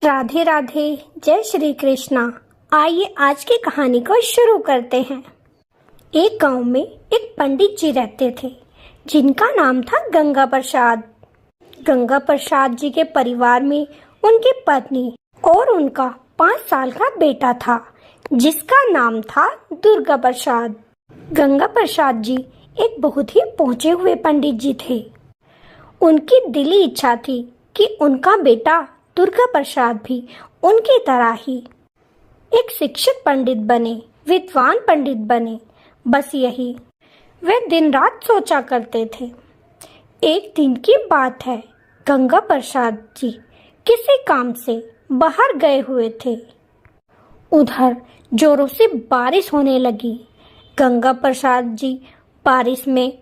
राधे राधे, जय श्री कृष्णा। आइए आज की कहानी को शुरू करते हैं। एक गांव में एक पंडित जी रहते थे जिनका नाम था गंगा प्रसाद। गंगा प्रसाद जी के परिवार में उनकी पत्नी और उनका 5 साल का बेटा था जिसका नाम था दुर्गा प्रसाद। गंगा प्रसाद जी एक बहुत ही पहुंचे हुए पंडित जी थे। उनकी दिली इच्छा थी कि उनका बेटा दुर्गा प्रसाद भी उनकी तरह ही एक शिक्षित पंडित बने, विद्वान पंडित बने। बस यही वे दिन रात सोचा करते थे। एक दिन की बात है, गंगा प्रसाद जी किसी काम से बाहर गए हुए थे। उधर जोरों से बारिश होने लगी। गंगा प्रसाद जी बारिश में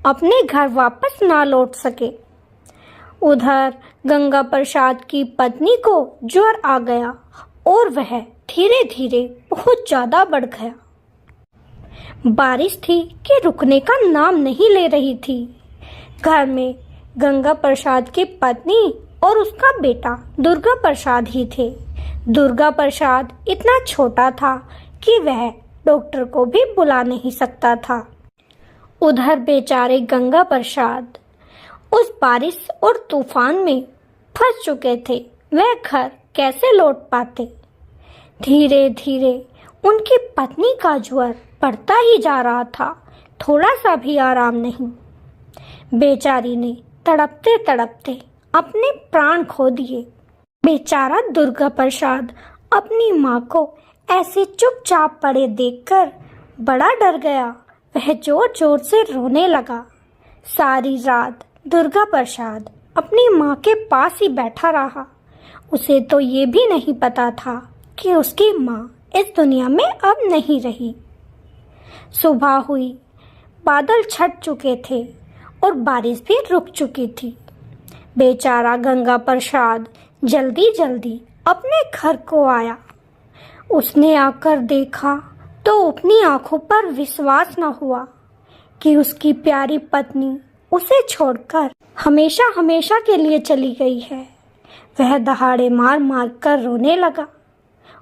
अपने घर वापस ना लौट सके। उधर गंगा प्रसाद की पत्नी को ज्वर आ गया और वह धीरे धीरे बहुत ज्यादा बढ़ गया। बारिश थी कि रुकने का नाम नहीं ले रही थी। घर में गंगा प्रसाद की पत्नी और उसका बेटा दुर्गा प्रसाद ही थे। दुर्गा प्रसाद इतना छोटा था कि वह डॉक्टर को भी बुला नहीं सकता था। उधर बेचारे गंगा प्रसाद उस बारिश और तूफान में फंस चुके थे। वह घर कैसे लौट पाते। धीरे धीरे उनकी पत्नी का ज्वर बढ़ता ही जा रहा था, थोड़ा सा भी आराम नहीं। बेचारी ने तड़पते तड़पते अपने प्राण खो दिए। बेचारा दुर्गा प्रसाद अपनी माँ को ऐसे चुपचाप पड़े देखकर बड़ा डर गया। वह जोर जोर से रोने लगा। सारी रात दुर्गा प्रसाद अपनी माँ के पास ही बैठा रहा। उसे तो ये भी नहीं पता था कि उसकी माँ इस दुनिया में अब नहीं रही। सुबह हुई, बादल छट चुके थे और बारिश भी रुक चुकी थी। बेचारा गंगा प्रसाद जल्दी जल्दी अपने घर को आया। उसने आकर देखा तो अपनी आंखों पर विश्वास न हुआ कि उसकी प्यारी पत्नी उसे छोड़कर हमेशा हमेशा के लिए चली गई है। वह दहाड़े मार मार कर रोने लगा।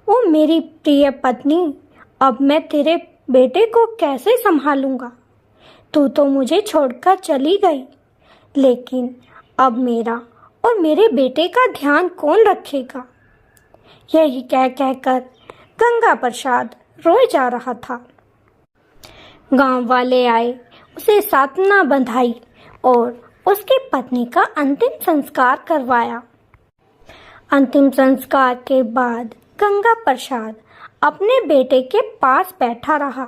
ओ मेरी प्रिय पत्नी, अब मैं तेरे बेटे को कैसे संभालूंगा। तू तो मुझे छोड़कर चली गई, लेकिन अब मेरा और मेरे बेटे का ध्यान कौन रखेगा। यही कह कहकर गंगा प्रसाद रोए जा रहा था। गांव वाले आए, उसे सांत्वना बंधाई और उसकी पत्नी का अंतिम संस्कार करवाया। अंतिम संस्कार के बाद गंगा प्रसाद अपने बेटे के पास बैठा रहा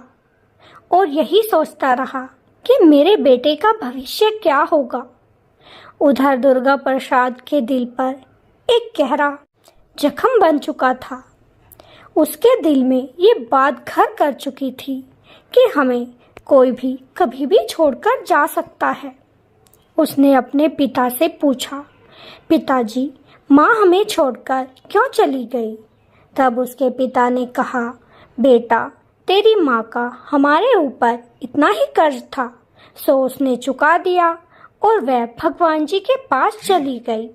और यही सोचता रहा कि मेरे बेटे का भविष्य क्या होगा। उधर दुर्गा प्रसाद के दिल पर एक गहरा जख्म बन चुका था। उसके दिल में ये बात घर कर चुकी थी कि हमें कोई भी कभी भी छोड़कर जा सकता है। उसने अपने पिता से पूछा, पिताजी, माँ हमें छोड़कर क्यों चली गई। तब उसके पिता ने कहा, बेटा, तेरी माँ का हमारे ऊपर इतना ही कर्ज था, सो उसने चुका दिया और वह भगवान जी के पास चली गई।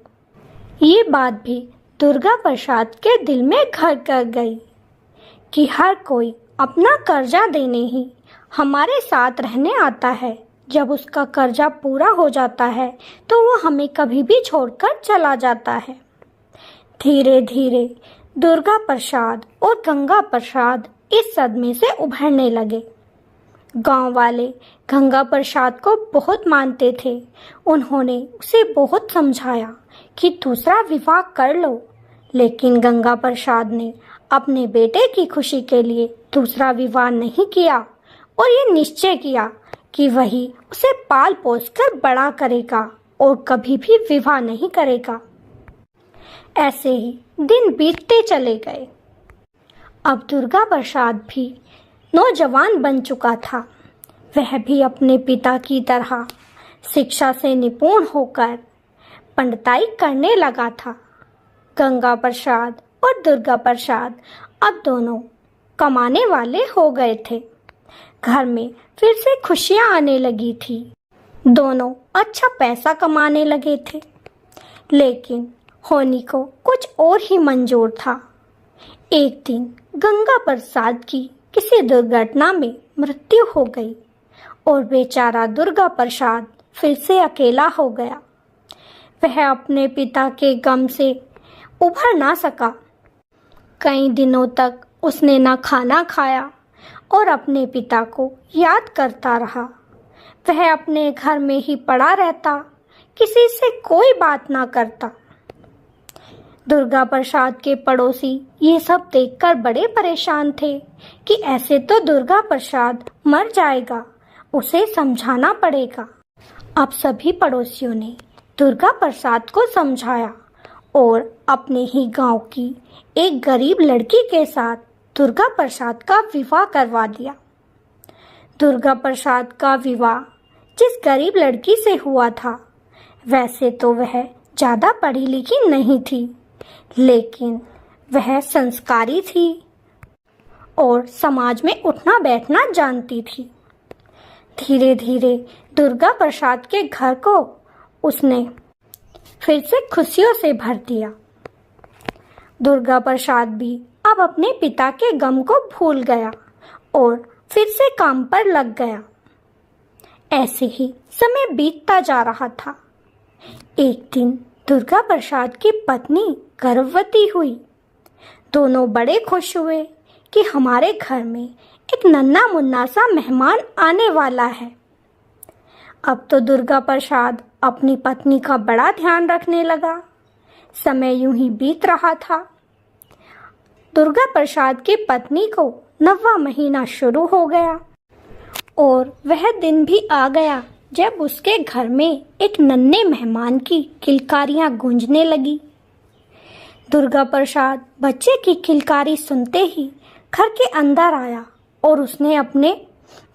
ये बात भी दुर्गा प्रसाद के दिल में घर कर गई कि हर कोई अपना कर्जा देने ही हमारे साथ रहने आता है। जब उसका कर्जा पूरा हो जाता है तो वो हमें कभी भी छोड़कर चला जाता है। धीरे धीरे दुर्गा प्रसाद और गंगा प्रसाद इस सदमे से उभरने लगे। गांव वाले गंगा प्रसाद को बहुत मानते थे। उन्होंने उसे बहुत समझाया कि दूसरा विवाह कर लो, लेकिन गंगा प्रसाद ने अपने बेटे की खुशी के लिए दूसरा विवाह नहीं किया और ये निश्चय किया कि वही उसे पाल पोस कर बड़ा करेगा और कभी भी विवाह नहीं करेगा। ऐसे ही दिन बीतते चले गए। अब दुर्गा प्रसाद भी नौजवान बन चुका था। वह भी अपने पिता की तरह शिक्षा से निपुण होकर पंडिताई करने लगा था। गंगा प्रसाद और दुर्गा प्रसाद अब दोनों कमाने वाले हो गए थे। घर में फिर से खुशियां आने लगी थी। दोनों अच्छा पैसा कमाने लगे थे, लेकिन होनी को कुछ और ही मंजूर था। एक दिन गंगा प्रसाद की किसी दुर्घटना में मृत्यु हो गई और बेचारा दुर्गा प्रसाद फिर से अकेला हो गया। वह अपने पिता के गम से उभर ना सका। कई दिनों तक उसने न खाना खाया और अपने पिता को याद करता रहा। वह अपने घर में ही पड़ा रहता, किसी से कोई बात ना करता। दुर्गा प्रसाद के पड़ोसी ये सब देखकर बड़े परेशान थे कि ऐसे तो दुर्गा प्रसाद मर जाएगा, उसे समझाना पड़ेगा। अब सभी पड़ोसियों ने दुर्गा प्रसाद को समझाया और अपने ही गांव की एक गरीब लड़की के साथ दुर्गा प्रसाद का विवाह करवा दिया। दुर्गा प्रसाद का विवाह जिस गरीब लड़की से हुआ था, वैसे तो वह ज़्यादा पढ़ी लिखी नहीं थी, लेकिन वह संस्कारी थी और समाज में उठना बैठना जानती थी। धीरे धीरे दुर्गा प्रसाद के घर को उसने फिर से खुशियों से भर दिया। दुर्गा प्रसाद भी अब अपने पिता के गम को भूल गया और फिर से काम पर लग गया। ऐसे ही समय बीतता जा रहा था। एक दिन दुर्गा प्रसाद की पत्नी गर्भवती हुई। दोनों बड़े खुश हुए कि हमारे घर में एक नन्हा मुन्ना सा मेहमान आने वाला है। अब तो दुर्गा प्रसाद अपनी पत्नी का बड़ा ध्यान रखने लगा। समय यूं ही बीत रहा था। दुर्गा प्रसाद की पत्नी को 9वां महीना शुरू हो गया और वह दिन भी आ गया जब उसके घर में एक नन्हे मेहमान की किलकारियां गूंजने लगी। दुर्गा प्रसाद बच्चे की किलकारी सुनते ही घर के अंदर आया और उसने अपने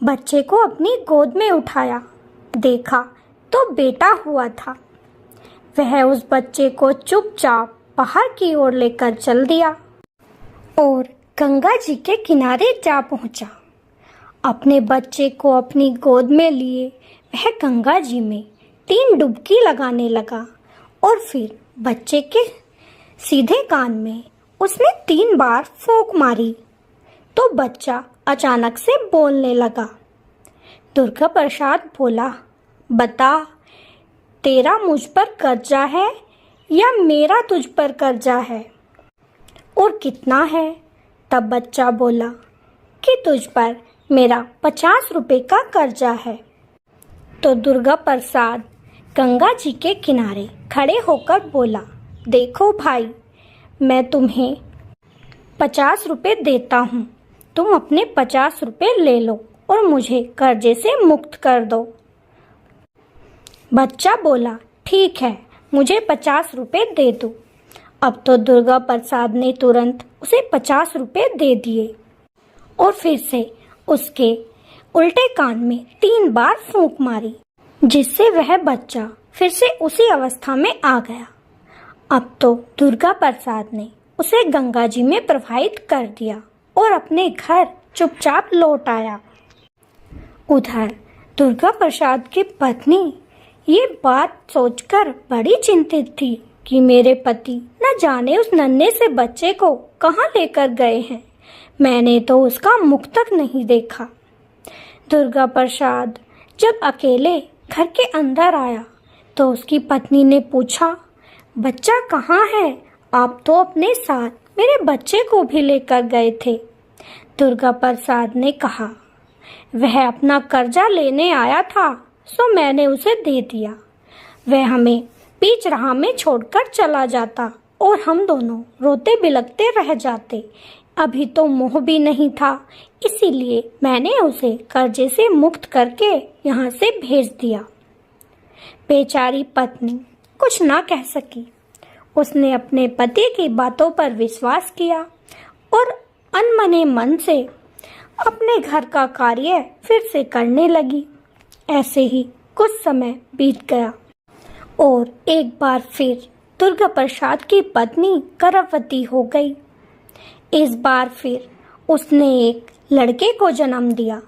बच्चे को अपनी गोद में उठाया। देखा तो बेटा हुआ था। वह उस बच्चे को चुपचाप बाहर की ओर लेकर चल दिया और गंगा जी के किनारे जा पहुंचा। अपने बच्चे को अपनी गोद में लिए वह गंगा जी में 3 डुबकी लगाने लगा और फिर बच्चे के सीधे कान में उसने 3 बार फूंक मारी तो बच्चा अचानक से बोलने लगा। दुर्गा प्रसाद बोला, बता, तेरा मुझ पर कर्जा है या मेरा तुझ पर कर्जा है, और कितना है? तब बच्चा बोला कि तुझ पर मेरा 50 रुपए का कर्जा है। तो दुर्गा प्रसाद गंगा जी के किनारे खड़े होकर बोला, देखो भाई, मैं तुम्हें 50 रुपए देता हूँ, तुम अपने 50 रुपए ले लो और मुझे कर्जे से मुक्त कर दो। बच्चा बोला, ठीक है, मुझे 50 रुपए दे दो। अब तो दुर्गा प्रसाद ने तुरंत उसे 50 रुपए दे दिए और फिर से उसके उल्टे कान में 3 बार फूंक मारी, जिससे वह बच्चा फिर से उसी अवस्था में आ गया। अब तो दुर्गा प्रसाद ने उसे गंगा जी में प्रवाहित कर दिया और अपने घर चुपचाप लौट आया। उधर दुर्गा प्रसाद की पत्नी ये बात सोचकर बड़ी चिंतित थी कि मेरे पति न जाने उस नन्हे से बच्चे को कहाँ लेकर गए हैं। मैंने तो उसका मुख तक नहीं देखा। दुर्गा प्रसाद जब अकेले घर के अंदर आया तो उसकी पत्नी ने पूछा, बच्चा कहाँ है? आप तो अपने साथ मेरे बच्चे को भी लेकर गए थे। दुर्गा प्रसाद ने कहा, वह अपना कर्जा लेने आया था, सो मैंने उसे दे दिया। वह हमें बीच राह में छोड़कर चला जाता और हम दोनों रोते बिलखते रह जाते। अभी तो मोह भी नहीं था, इसीलिए मैंने उसे कर्जे से मुक्त करके यहाँ से भेज दिया। बेचारी पत्नी कुछ ना कह सकी। उसने अपने पति की बातों पर विश्वास किया और अनमने मन से अपने घर का कार्य फिर से करने लगी। ऐसे ही कुछ समय बीत गया और एक बार फिर दुर्गा प्रसाद की पत्नी गर्भवती हो गई। इस बार फिर उसने एक लड़के को जन्म दिया।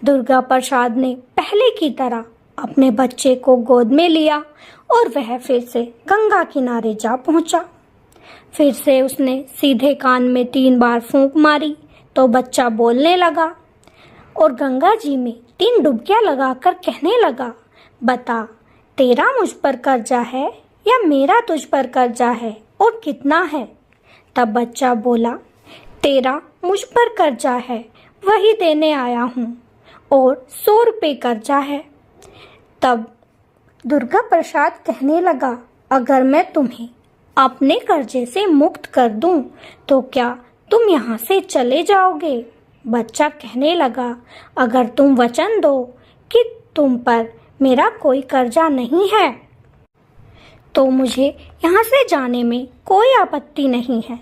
दुर्गा प्रसाद ने पहले की तरह अपने बच्चे को गोद में लिया और वह फिर से गंगा किनारे जा पहुंचा। फिर से उसने सीधे कान में 3 बार फूंक मारी तो बच्चा बोलने लगा और गंगा जी में 3 डुबकियां लगाकर कहने लगा, बता, तेरा मुझ पर कर्जा है या मेरा तुझ पर कर्जा है और कितना है? तब बच्चा बोला, तेरा मुझ पर कर्जा है, वही देने आया हूँ, और 100 रुपये कर्जा है। तब दुर्गा प्रसाद कहने लगा, अगर मैं तुम्हें अपने कर्जे से मुक्त कर दूं तो क्या तुम यहाँ से चले जाओगे? बच्चा कहने लगा, अगर तुम वचन दो कि तुम पर मेरा कोई कर्जा नहीं है तो मुझे यहाँ से जाने में कोई आपत्ति नहीं है।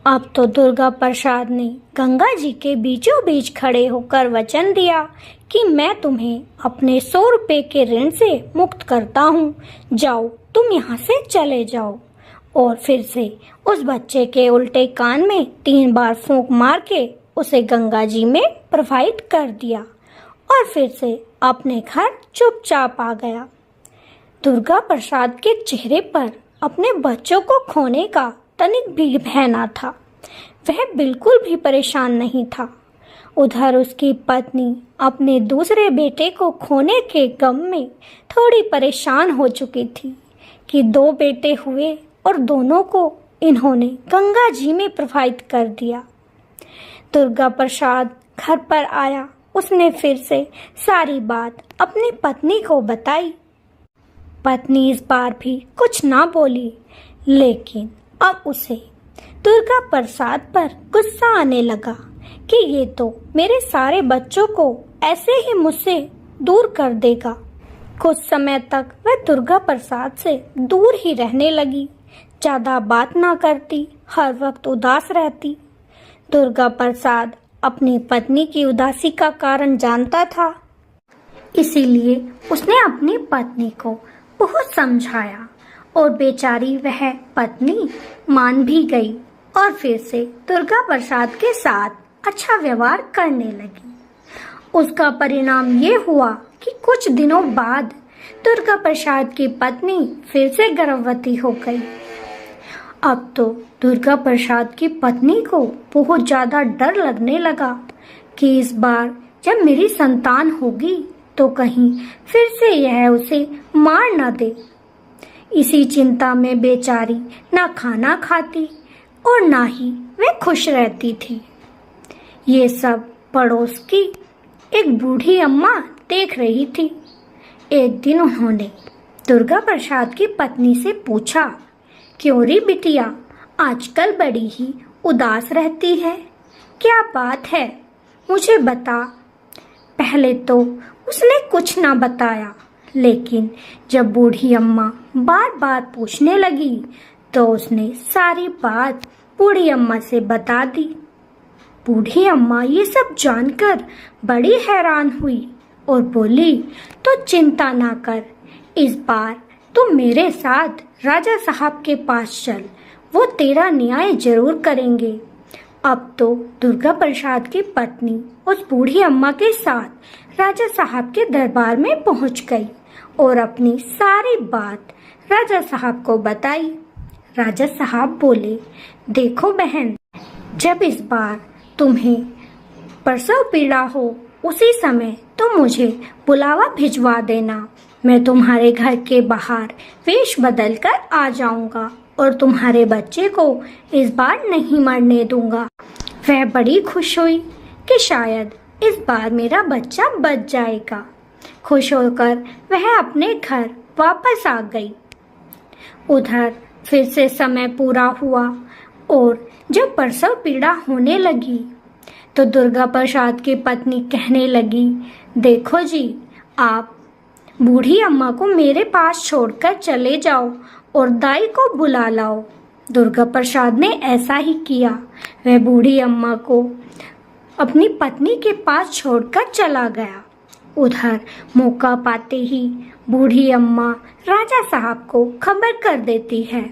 अब तो दुर्गा प्रसाद ने गंगा जी के बीचों बीच खड़े होकर वचन दिया कि मैं तुम्हें अपने 100 रुपये के ऋण से मुक्त करता हूँ, जाओ तुम यहाँ से चले जाओ। और फिर से उस बच्चे के उल्टे कान में 3 बार फूंक मार के उसे गंगा जी में प्रवाहित कर दिया और फिर से अपने घर चुपचाप आ गया। दुर्गा प्रसाद के चेहरे पर अपने बच्चों को खोने का तनिक भी भय न था। वह बिल्कुल भी परेशान नहीं था। उधर उसकी पत्नी अपने दूसरे बेटे को खोने के गम में थोड़ी परेशान हो चुकी थी कि 2 बेटे हुए और दोनों को इन्होंने गंगा जी में प्रवाहित कर दिया। दुर्गा प्रसाद घर पर आया। उसने फिर से सारी बात अपनी पत्नी को बताई। पत्नी इस बार भी कुछ ना बोली, लेकिन अब उसे दुर्गा प्रसाद पर गुस्सा आने लगा कि ये तो मेरे सारे बच्चों को ऐसे ही मुझसे दूर कर देगा। कुछ समय तक वह दुर्गा प्रसाद से दूर ही रहने लगी, ज्यादा बात ना करती, हर वक्त उदास रहती। दुर्गा प्रसाद अपनी पत्नी की उदासी का कारण जानता था, इसीलिए उसने अपनी पत्नी को बहुत समझाया और बेचारी वह पत्नी मान भी गई और फिर से दुर्गा प्रसाद के साथ अच्छा व्यवहार करने लगी। उसका परिणाम ये हुआ कि कुछ दिनों बाद दुर्गा प्रसाद की पत्नी फिर से गर्भवती हो गई। अब तो दुर्गा प्रसाद की पत्नी को बहुत ज्यादा डर लगने लगा कि इस बार जब मेरी संतान होगी तो कहीं फिर से यह उसे मार न दे। इसी चिंता में बेचारी ना खाना खाती और ना ही वह खुश रहती थी। ये सब पड़ोस की एक बूढ़ी अम्मा देख रही थी। एक दिन उन्होंने दुर्गा प्रसाद की पत्नी से पूछा, क्यों री बिटिया, आजकल बड़ी ही उदास रहती है, क्या बात है, मुझे बता। पहले तो उसने कुछ ना बताया, लेकिन जब बूढ़ी अम्मा बार बार पूछने लगी तो उसने सारी बात बूढ़ी अम्मा से बता दी। बूढ़ी अम्मा ये सब जानकर बड़ी हैरान हुई और बोली, तो चिंता ना कर, इस बार तुम मेरे साथ राजा साहब के पास चल, वो तेरा न्याय जरूर करेंगे। अब तो दुर्गा प्रसाद की पत्नी उस बूढ़ी अम्मा के साथ राजा साहब के दरबार में पहुंच गई और अपनी सारी बात राजा साहब को बताई। राजा साहब बोले, देखो बहन, जब इस बार तुम्हें प्रसव पीड़ा हो उसी समय तुम मुझे बुलावा भिजवा देना। मैं तुम्हारे घर के बाहर वेश बदल कर आ जाऊंगा और तुम्हारे बच्चे को इस बार नहीं मरने दूंगा। वह बड़ी खुश हुई कि शायद इस बार मेरा बच्चा बच जाएगा। खुश होकर वह अपने घर वापस आ गई। उधर फिर से समय पूरा हुआ और जब प्रसव पीड़ा होने लगी तो दुर्गा प्रसाद की पत्नी कहने लगी, देखो जी, आप बूढ़ी अम्मा को मेरे पास छोड़कर चले जाओ और दाई को बुला लाओ। दुर्गा प्रसाद ने ऐसा ही किया। वह बूढ़ी अम्मा को अपनी पत्नी के पास छोड़कर चला गया। उधर मौका पाते ही बूढ़ी अम्मा राजा साहब को खबर कर देती है।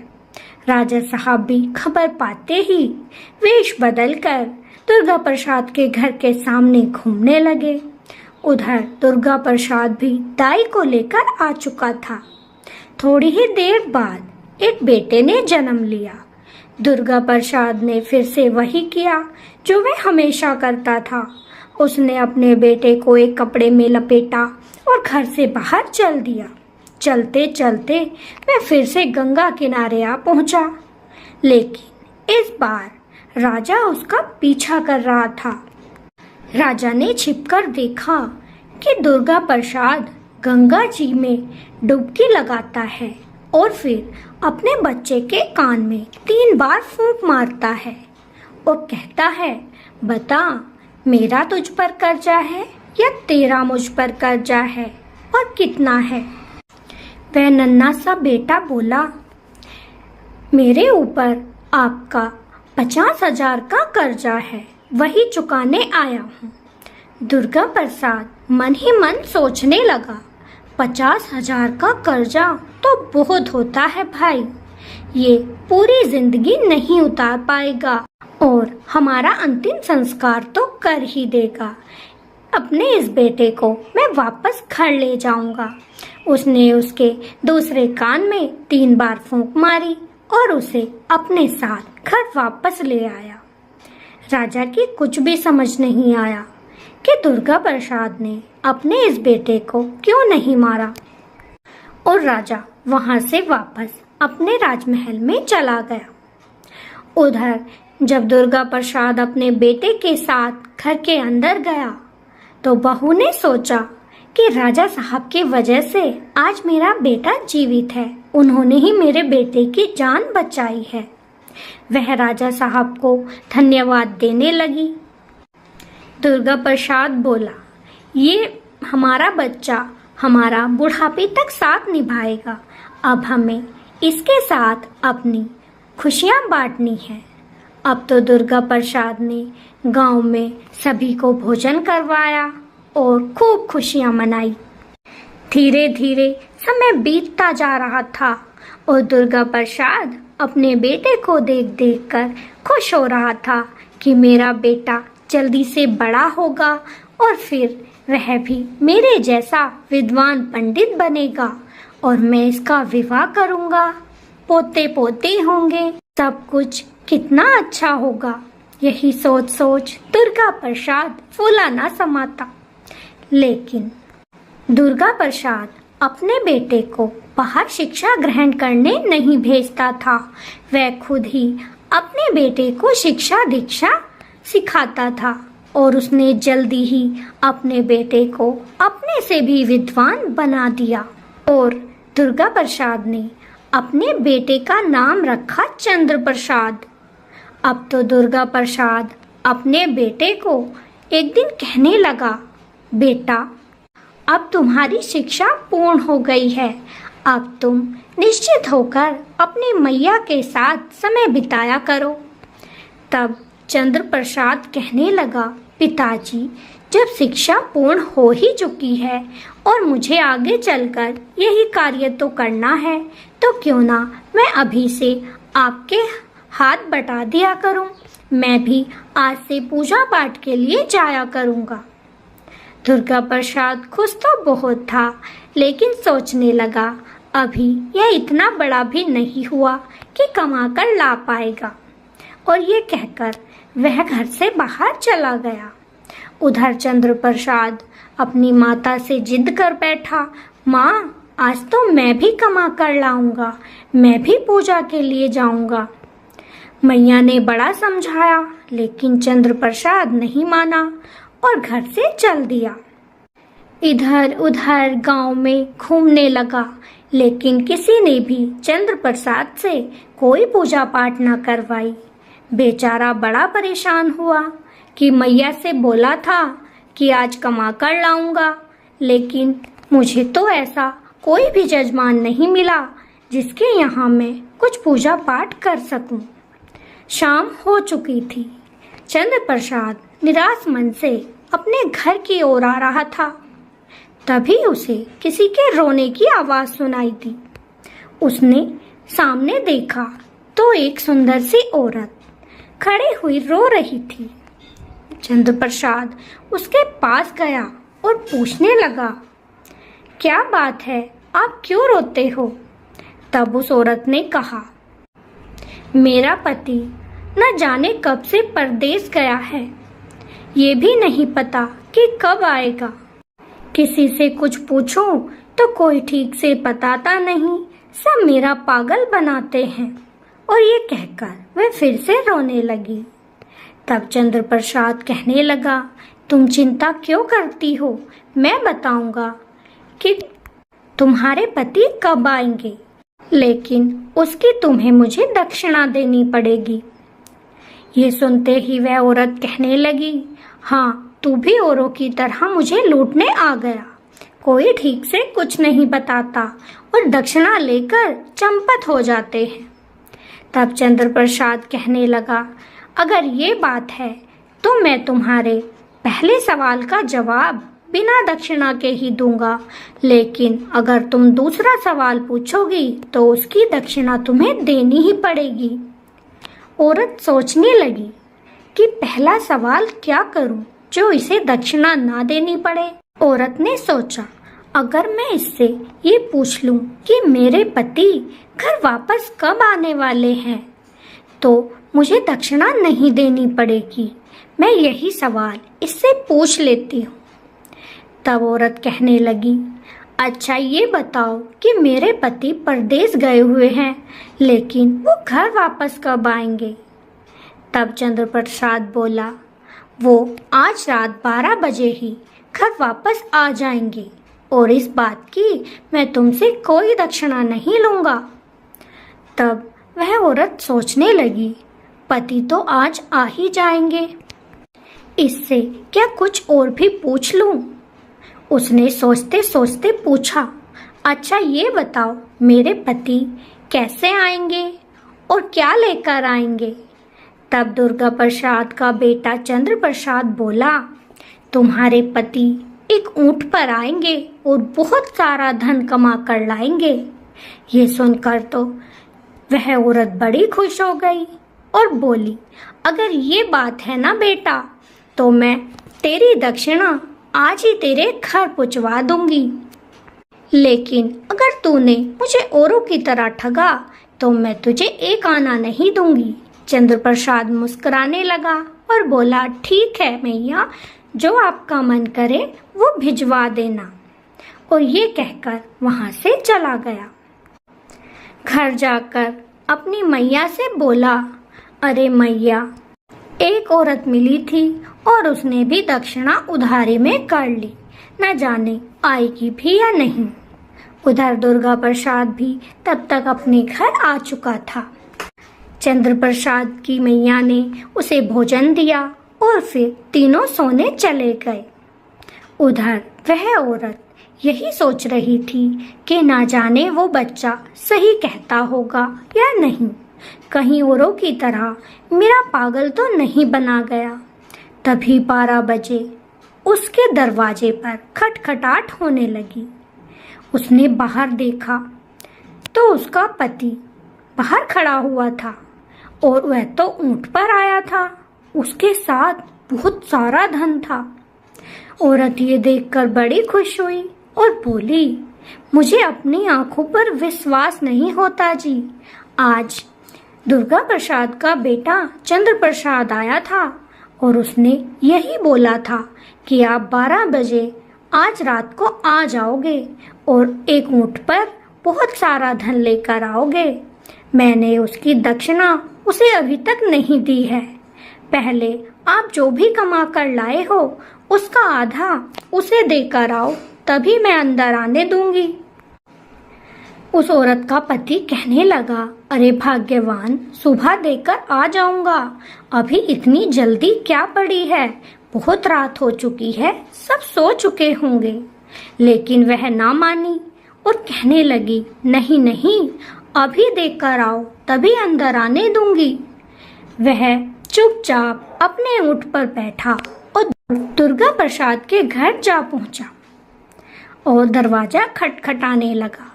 राजा साहब भी खबर पाते ही वेश बदलकर दुर्गा प्रसाद के घर के सामने घूमने लगे उधर दुर्गा प्रसाद भी दाई को लेकर आ चुका था। थोड़ी ही देर बाद एक बेटे ने जन्म लिया। दुर्गा प्रसाद ने फिर से वही किया जो वह हमेशा करता था। उसने अपने बेटे को एक कपड़े में लपेटा और घर से बाहर चल दिया। चलते चलते वह फिर से गंगा किनारे आ पहुंचा, लेकिन इस बार राजा उसका पीछा कर रहा था। राजा ने छिपकर देखा कि दुर्गा प्रसाद गंगा जी में डुबकी लगाता है और फिर अपने बच्चे के कान में 3 बार फूंक मारता है और कहता है, बता, मेरा तुझ पर कर्जा है या तेरा मुझ पर कर्जा है और कितना है? वह नन्हा सा बेटा बोला, मेरे ऊपर आपका 50,000 का कर्जा है, वही चुकाने आया हूँ। दुर्गा प्रसाद मन ही मन सोचने लगा, 50,000 का कर्जा तो बहुत होता है भाई, ये पूरी जिंदगी नहीं उतार पाएगा और हमारा अंतिम संस्कार तो कर ही देगा। अपने इस बेटे को मैं वापस घर ले जाऊंगा। उसने उसके दूसरे कान में 3 बार फूंक मारी और उसे अपने साथ घर वापस ले आया। राजा की कुछ भी समझ नहीं आया कि दुर्गा प्रसाद ने अपने इस बेटे को क्यों नहीं मारा और राजा वहां से वापस अपने राजमहल में चला गया। उधर जब दुर्गा प्रसाद अपने बेटे के साथ घर के अंदर गया तो बहू ने सोचा कि राजा साहब की वजह से आज मेरा बेटा जीवित है, उन्होंने ही मेरे बेटे की जान बचाई है। वह राजा साहब को धन्यवाद देने लगी। दुर्गा प्रसाद बोला, ये हमारा बच्चा हमारा बुढ़ापे तक साथ निभाएगा, अब हमें इसके साथ अपनी खुशियां बांटनी है। अब तो दुर्गा प्रसाद ने गांव में सभी को भोजन करवाया और खूब खुशियां मनाई। धीरे धीरे समय बीतता जा रहा था और दुर्गा प्रसाद अपने बेटे को देख देख कर खुश हो रहा था कि मेरा बेटा जल्दी से बड़ा होगा और फिर वह भी मेरे जैसा विद्वान पंडित बनेगा और मैं इसका विवाह करूंगा, पोते पोते होंगे, सब कुछ कितना अच्छा होगा। यही सोच सोच दुर्गा प्रसाद फूला ना समाता। लेकिन दुर्गा प्रसाद अपने बेटे को बाहर शिक्षा ग्रहण करने नहीं भेजता था। वह खुद ही अपने बेटे को शिक्षा दीक्षा सिखाता था और उसने जल्दी ही अपने बेटे को अपने से भी विद्वान बना दिया और दुर्गा प्रसाद ने अपने बेटे का नाम रखा चंद्र प्रसाद। अब तो दुर्गा प्रसाद अपने बेटे को एक दिन कहने लगा, बेटा, अब तुम्हारी शिक्षा पूर्ण हो गई है, अब तुम निश्चित होकर अपनी मैया के साथ समय बिताया करो। तब चंद्र प्रसाद कहने लगा, पिताजी, जब शिक्षा पूर्ण हो ही चुकी है और मुझे आगे चलकर यही कार्य तो करना है, तो क्यों ना मैं अभी से आपके हाथ बटा दिया करूं। मैं भी आज से पूजा पाठ के लिए जाया करूंगा। दुर्गा प्रसाद खुश तो बहुत था, लेकिन सोचने लगा, अभी यह इतना बड़ा भी नहीं हुआ कि कमा कर ला पाएगा, और ये कहकर वह घर से बाहर चला गया। उधर चंद्र प्रसाद अपनी माता से जिद कर बैठा, माँ, आज तो मैं भी कमा कर लाऊंगा, मैं भी पूजा के लिए जाऊंगा। मैया ने बड़ा समझाया, लेकिन चंद्र प्रसाद नहीं माना और घर से चल दिया। इधर उधर गांव में घूमने लगा, लेकिन किसी ने भी चंद्र प्रसाद से कोई पूजा पाठ न करवाई। बेचारा बड़ा परेशान हुआ कि मैया से बोला था कि आज कमा कर लाऊंगा, लेकिन मुझे तो ऐसा कोई भी जजमान नहीं मिला जिसके यहाँ मैं कुछ पूजा पाठ कर सकूं। शाम हो चुकी थी। चंद्र प्रसाद निराश मन से अपने घर की ओर आ रहा था। तभी उसे किसी के रोने की आवाज सुनाई दी। उसने सामने देखा तो एक सुंदर सी औरत खड़ी हुई रो रही थी। चंद्र प्रसाद उसके पास गया और पूछने लगा, क्या बात है, आप क्यों रोते हो? तब उस औरत ने कहा, मेरा पति न जाने कब से परदेश गया है, ये भी नहीं पता कि कब आएगा। किसी से कुछ पूछूं तो कोई ठीक से बताता नहीं, सब मेरा पागल बनाते हैं। और ये कहकर वह फिर से रोने लगी। तब चंद्र प्रसाद कहने लगा, तुम चिंता क्यों करती हो, मैं बताऊंगा कि तुम्हारे पति कब आएंगे, लेकिन उसकी तुम्हें मुझे दक्षिणा देनी पड़ेगी। ये सुनते ही वह औरत कहने लगी, हाँ, तू भी औरों की तरह मुझे लूटने आ गया। कोई ठीक से कुछ नहीं बताता और दक्षिणा लेकर चंपत हो जाते हैं। तब चंद्र प्रसाद कहने लगा, अगर ये बात है तो मैं तुम्हारे पहले सवाल का जवाब बिना दक्षिणा के ही दूंगा, लेकिन अगर तुम दूसरा सवाल पूछोगी तो उसकी दक्षिणा तुम्हें देनी ही पड़ेगी। औरत सोचने लगी कि पहला सवाल क्या करूं जो इसे दक्षिणा ना देनी पड़े। औरत ने सोचा, अगर मैं इससे ये पूछ लूं कि मेरे पति घर वापस कब आने वाले हैं तो मुझे दक्षिणा नहीं देनी पड़ेगी। मैं यही सवाल इससे पूछ लेती हूँ। तब औरत कहने लगी, अच्छा ये बताओ कि मेरे पति परदेश गए हुए हैं, लेकिन वो घर वापस कब आएंगे? तब चंद्र प्रसाद बोला, वो आज रात 12 बजे ही घर वापस आ जाएंगे और इस बात की मैं तुमसे कोई दक्षिणा नहीं लूंगा। तब वह औरत सोचने लगी, पति तो आज आ ही जाएंगे, इससे क्या कुछ और भी पूछ लूं? उसने सोचते सोचते पूछा, अच्छा ये बताओ मेरे पति कैसे आएंगे और क्या लेकर आएंगे? तब दुर्गा प्रसाद का बेटा चंद्र प्रसाद बोला, तुम्हारे पति एक ऊंट पर आएंगे और बहुत सारा धन कमा कर लाएंगे। ये सुनकर तो वह औरत बड़ी खुश हो गई और बोली, अगर ये बात है ना बेटा, तो मैं तेरी दक्षिणा आज ही तेरे घर पहुंचवा दूंगी, लेकिन अगर तूने मुझे औरों की तरह ठगा तो मैं तुझे एक आना नहीं दूंगी। चंद्र प्रसाद मुस्कुराने लगा और बोला, ठीक है मैया, जो आपका मन करे वो भिजवा देना। और ये कहकर वहां से चला गया। घर जाकर अपनी मैया से बोला, अरे मैया, एक औरत मिली थी और उसने भी दक्षिणा उधारी में कर ली, न जाने आएगी भी या नहीं। उधर दुर्गा प्रसाद भी तब तक अपने घर आ चुका था। चंद्र प्रसाद की मैया ने उसे भोजन दिया और फिर तीनों सोने चले गए। उधर वह औरत यही सोच रही थी कि ना जाने वो बच्चा सही कहता होगा या नहीं, कहीं औरों की तरह मेरा पागल तो नहीं बना गया। तभी 12 बजे उसके दरवाजे पर खटखटाहट होने लगी। उसने बाहर देखा तो उसका पति बाहर खड़ा हुआ था और वह तो ऊंट पर आया था, उसके साथ बहुत सारा धन था। औरत ये देखकर बड़ी खुश हुई और बोली, मुझे अपनी आंखों पर विश्वास नहीं होता जी, आज दुर्गा प्रसाद का बेटा चंद्र प्रसाद आया था और उसने यही बोला था कि आप 12 बजे आज रात को आ जाओगे और एक ऊंट पर बहुत सारा धन लेकर आओगे। मैंने उसकी दक्षिणा उसे अभी तक नहीं दी है। पहले आप जो भी कमा कर लाए हो उसका आधा उसे देकर आओ, तभी मैं अंदर आने दूंगी। उस औरत का पति कहने लगा, अरे भाग्यवान, सुबह देकर आ जाऊंगा, अभी इतनी जल्दी क्या पड़ी है, बहुत रात हो चुकी है, सब सो चुके होंगे। लेकिन वह ना मानी और कहने लगी, नहीं नहीं, अभी देकर आओ, तभी अंदर आने दूंगी। वह चुपचाप अपने ऊंट पर बैठा और दुर्गा प्रसाद के घर जा पहुंचा और दरवाजा खटखटाने लगा।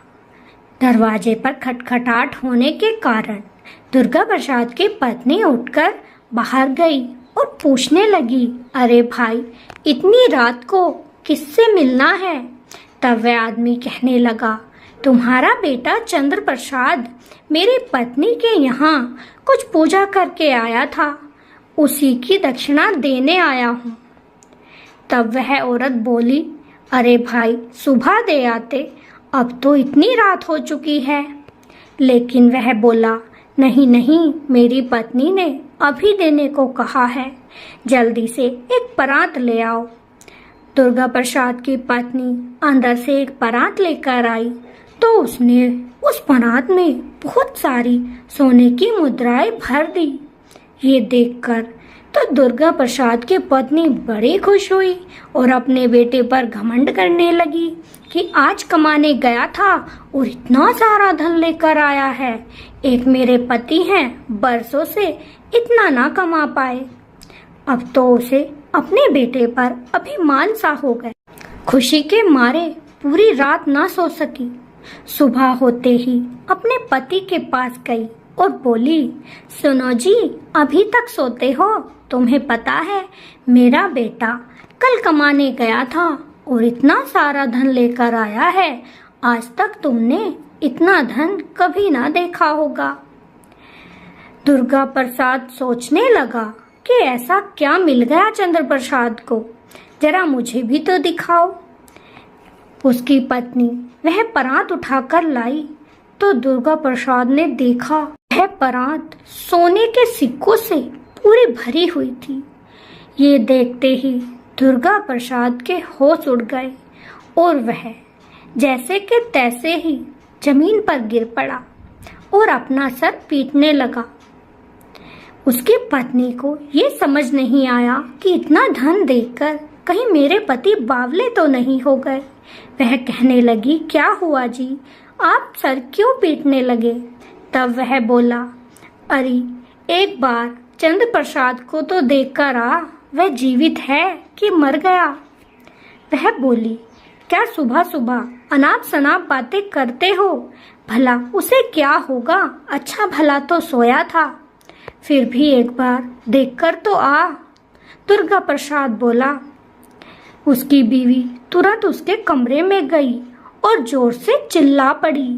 दरवाजे पर खटखटाहट होने के कारण दुर्गा प्रसाद की पत्नी उठकर बाहर गई और पूछने लगी, अरे भाई, इतनी रात को किससे मिलना है? तब वह आदमी कहने लगा, तुम्हारा बेटा चंद्र प्रसाद मेरी पत्नी के यहाँ कुछ पूजा करके आया था, उसी की दक्षिणा देने आया हूँ। तब वह औरत बोली, अरे भाई, सुबह दे आते, अब तो इतनी रात हो चुकी है। लेकिन वह बोला, नहीं नहीं, मेरी पत्नी ने अभी देने को कहा है, जल्दी से एक परात ले आओ। दुर्गा प्रसाद की पत्नी अंदर से एक परात लेकर आई तो उसने उस परात में बहुत सारी सोने की मुद्राएं भर दी। ये देखकर तो दुर्गा प्रसाद की पत्नी बड़ी खुश हुई और अपने बेटे पर घमंड करने लगी कि आज कमाने गया था और इतना सारा धन लेकर आया है। एक मेरे पति हैं, बरसों से इतना ना कमा पाए। अब तो उसे अपने बेटे पर अभिमान सा हो गया। खुशी के मारे पूरी रात ना सो सकी। सुबह होते ही अपने पति के पास गई और बोली, सुनो जी, अभी तक सोते हो? तुम्हें पता है मेरा बेटा कल कमाने गया था और इतना सारा धन लेकर आया है, आज तक तुमने इतना धन कभी ना देखा होगा। दुर्गा प्रसाद सोचने लगा कि ऐसा क्या मिल गया चंद्र प्रसाद को, जरा मुझे भी तो दिखाओ। उसकी पत्नी वह परात उठाकर लाई तो दुर्गा प्रसाद ने देखा वह परात सोने के सिक्कों से पूरी भरी हुई थी। ये देखते ही दुर्गा प्रसाद के होश उड़ गए और वह जैसे कि तैसे ही जमीन पर गिर पड़ा और अपना सर पीटने लगा। उसकी पत्नी को ये समझ नहीं आया कि इतना धन देखकर कहीं मेरे पति बावले तो नहीं हो गए। वह कहने लगी, क्या हुआ जी, आप सर क्यों पीटने लगे? तब वह बोला, अरे एक बार चंद्र प्रसाद को तो देखकर आ, वह जीवित है कि मर गया। वह बोली, क्या सुबह सुबह अनाप शनाप बातें करते हो? भला उसे क्या होगा, अच्छा भला तो सोया था, फिर भी एक बार देखकर तो आ। दुर्गा प्रसाद बोला। उसकी बीवी तुरंत उसके कमरे में गई और जोर से चिल्ला पड़ी।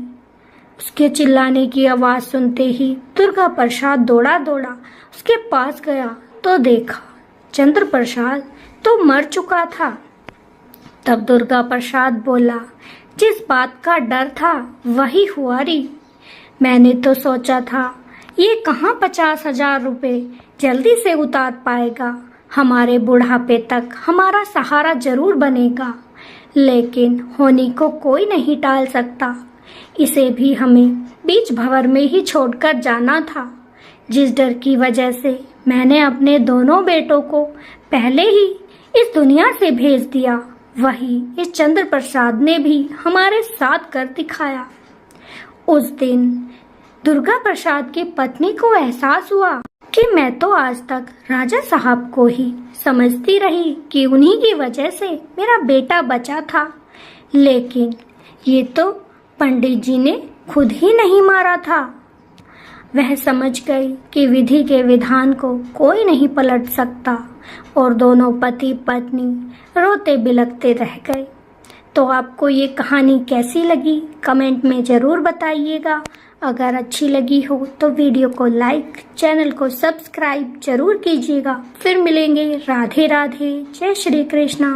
उसके चिल्लाने की आवाज सुनते ही दुर्गा प्रसाद दौड़ा दौड़ा उसके पास गया तो देखा चंद्र प्रसाद तो मर चुका था। तब दुर्गा प्रसाद बोला, जिस बात का डर था वही हुआ री। मैंने तो सोचा था ये कहाँ 50,000 रुपए जल्दी से उतार पाएगा, हमारे बुढ़ापे तक हमारा सहारा जरूर बनेगा, लेकिन होनी को कोई नहीं टाल सकता। इसे भी हमें बीच भंवर में ही छोड़कर जाना था। जिस डर की वजह से मैंने अपने दोनों बेटों को पहले ही इस दुनिया से भेज दिया, वही इस चंद्र प्रसाद ने भी हमारे साथ कर दिखाया। उस दिन दुर्गा प्रसाद की पत्नी को एहसास हुआ कि मैं तो आज तक राजा साहब को ही समझती रही कि उन्हीं की वजह से मेरा बेटा बचा था, लेकिन ये तो पंडित जी ने खुद ही नहीं मारा था। वह समझ गई कि विधि के विधान को कोई नहीं पलट सकता और दोनों पति पत्नी रोते बिलखते रह गए। तो आपको ये कहानी कैसी लगी कमेंट में ज़रूर बताइएगा। अगर अच्छी लगी हो तो वीडियो को लाइक, चैनल को सब्सक्राइब जरूर कीजिएगा। फिर मिलेंगे। राधे राधे, जय श्री कृष्णा।